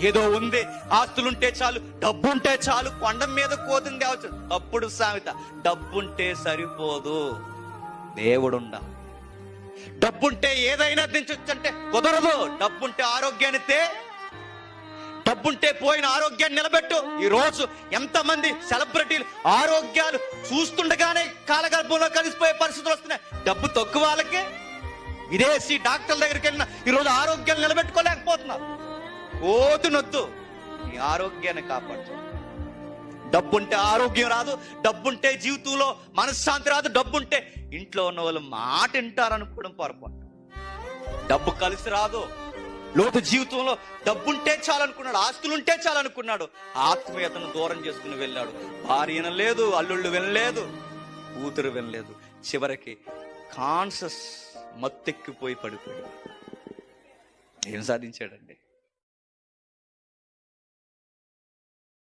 ఏదో ఉంది, ఆస్తులుంటే చాలు, డబ్బుంటే చాలు, కొండ మీద కోతిని తేవచ్చు. అప్పుడు సామెత, డబ్బుంటే సరిపోదు, దేవుడుండా. డబ్బుంటే ఏదైనా దించొచ్చు అంటే కుదరదు. డబ్బుంటే ఆరోగ్యాన్ని డబ్బుంటే పోయిన ఆరోగ్యాన్ని నిలబెట్టు. ఈ రోజు ఎంతమంది సెలబ్రిటీలు ఆరోగ్యాలు చూస్తుండగానే కాలగర్భంలో కలిసిపోయే పరిస్థితులు వస్తున్నాయి. డబ్బు తక్కువ వాళ్ళకి విదేశీ డాక్టర్ల దగ్గరికి వెళ్ళిన ఈరోజు ఆరోగ్యాన్ని నిలబెట్టుకోలేకపోతున్నారు. ఓతునొద్దు, ఈ ఆరోగ్యాన్ని కాపాడు. డబ్బుంటే ఆరోగ్యం రాదు, డబ్బుంటే జీవితంలో మనశ్శాంతి రాదు, డబ్బుంటే ఇంట్లో ఉన్న వాళ్ళు మాట వింటారనుకోవడం పొరపాటు. డబ్బు కలిసి రాదు. లోతు జీవితంలో డబ్బుంటే చాలనుకున్నాడు, ఆస్తులుంటే చాలనుకున్నాడు, ఆత్మీయతను దూరం చేసుకుని వెళ్ళాడు. భార్య వినలేదు, అల్లుళ్ళు వినలేదు, కూతురు వినలేదు, చివరికి కాన్షస్ మత్తెక్కిపోయి పడిపోయాడు. ఏం సాధించాడండి?